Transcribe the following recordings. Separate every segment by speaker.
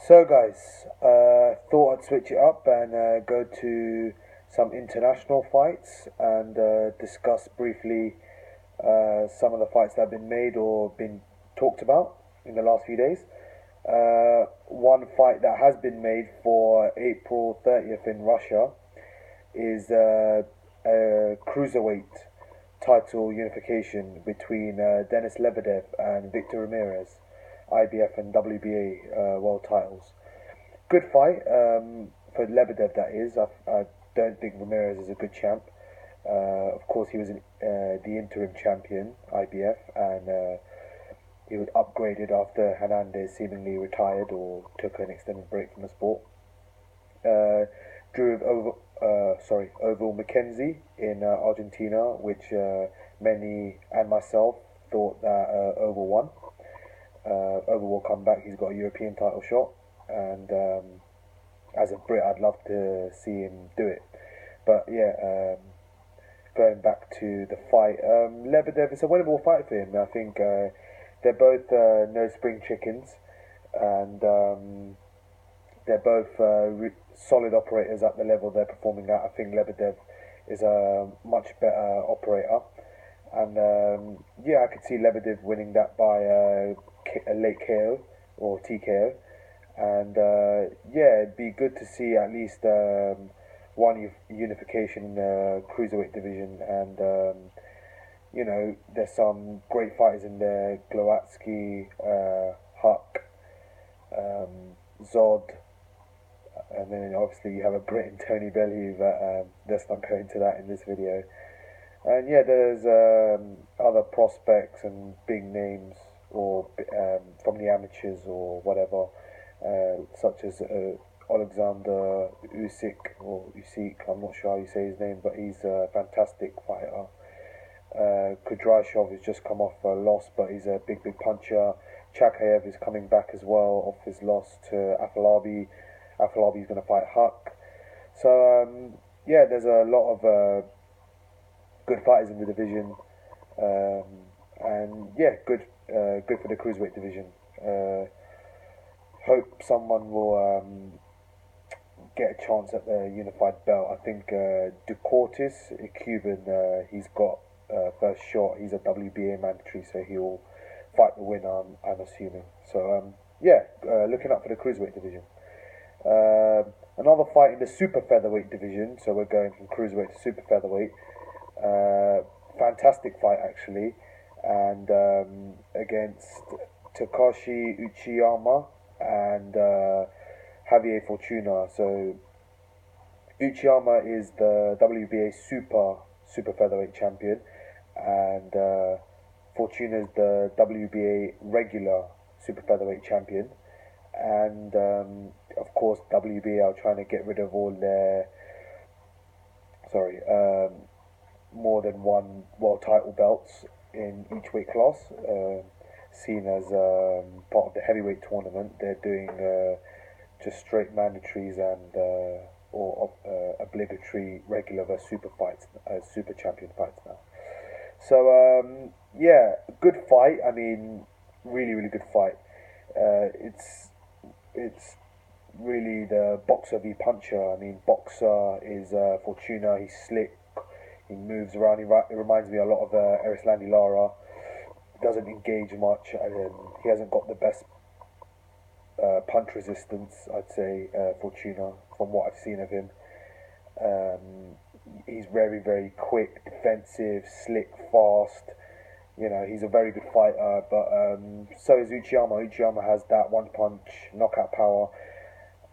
Speaker 1: So, guys, thought I'd switch it up and go to some international fights and discuss briefly some of the fights that have been made or been talked about in the last few days. One fight that has been made for April 30th in Russia is a cruiserweight title unification between Denis Lebedev and Victor Ramirez, IBF and WBA world titles. Good fight for Lebedev, that is. I don't think Ramirez is a good champ. Of course, he was the interim champion, IBF, and he was upgraded after Hernandez seemingly retired or took an extended break from the sport. Drew Oval Mackenzie in Argentina, which many and myself thought that Oval won. Oval will come back. He's got a European title shot, and as a Brit, I'd love to see him do it. But yeah, going back to the fight, Lebedev, it's a winnable fight for him. I think they're both no spring chickens, and they're both solid operators at the level they're performing at. I think Lebedev is a much better operator, and yeah, I could see Lebedev winning that by a late KO or TKO, and yeah, it'd be good to see at least one unification in the cruiserweight division, and you know, there's some great fighters in there: Glowatsky, Huck, Zod, and then obviously you have a Brit in Tony Bellew, but let's not go into that in this video. And yeah, there's other prospects and big names, or from the amateurs or whatever, such as Alexander Usyk, I'm not sure how you say his name, but he's a fantastic fighter. Kudrashov has just come off a loss, but he's a big puncher. Chakayev is coming back as well off his loss to Afolabi. Afolabi's going to fight Huck. So yeah, there's a lot of good fighters in the division, and yeah, good for the cruiserweight division. Hope someone will get a chance at the unified belt. I think Ducortis, a Cuban, he's got first shot. He's a WBA mandatory, so he'll fight the winner, I'm assuming. So yeah, looking up for the cruiserweight division. Another fight in the super featherweight division, so we're going from cruiserweight to super featherweight. Fantastic fight, actually, and against Takashi Uchiyama and Javier Fortuna. So Uchiyama is the WBA super featherweight champion, and Fortuna is the WBA regular super featherweight champion. And of course, WBA are trying to get rid of all their more than one world title belts in each weight class. Seen as part of the heavyweight tournament, they're doing just straight mandatories and or obligatory regular versus super fights, super champion fights now. So yeah, good fight. I mean, really good fight. It's really the boxer v puncher. I mean, boxer is Fortuna. He's slick. He moves around. He reminds me a lot of Erislandy Lara. Doesn't engage much, and he hasn't got the best punch resistance, I'd say, Fortuna, from what I've seen of him. He's very quick, defensive, slick, fast. You know, he's a very good fighter, but so is Uchiyama. Uchiyama has that one punch knockout power.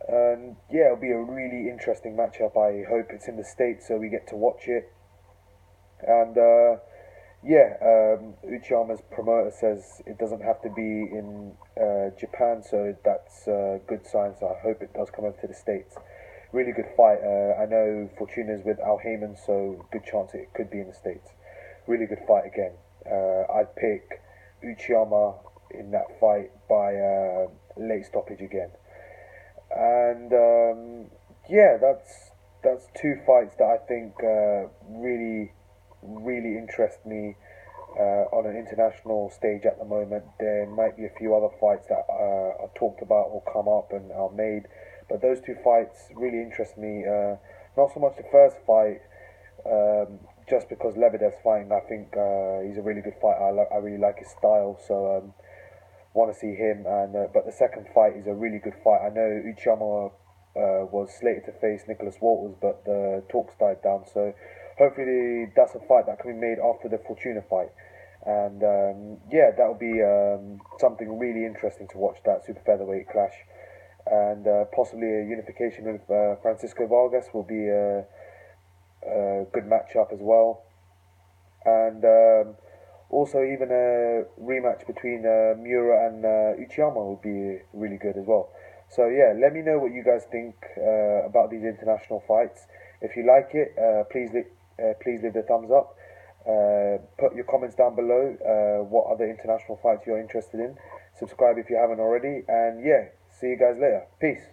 Speaker 1: And yeah, it'll be a really interesting matchup. I hope it's in the States so we get to watch it. And yeah, Uchiyama's promoter says it doesn't have to be in Japan, so that's a good sign. So I hope it does come over to the States. Really good fight. I know Fortuna's with Al Heyman, so good chance it could be in the States. Really good fight again. I'd pick Uchiyama in that fight by late stoppage again. And yeah, that's two fights that I think really interest me on an international stage at the moment. There might be a few other fights that are talked about or come up and are made, but those two fights really interest me. Not so much the first fight, just because Lebedev's fighting. I think he's a really good fighter. I really like his style, so want to see him. And but the second fight is a really good fight. I know Uchiyama was slated to face Nicholas Walters, but the talks died down. So hopefully that's a fight that can be made after the Fortuna fight. And yeah, that will be something really interesting to watch, that super featherweight clash. And possibly a unification with Francisco Vargas will be a good matchup as well. And also even a rematch between Miura and Uchiyama would be really good as well. So yeah, let me know what you guys think about these international fights. If you like it, please leave the thumbs up. Put your comments down below. What other international fights you're interested in? Subscribe if you haven't already. And yeah, see you guys later. Peace.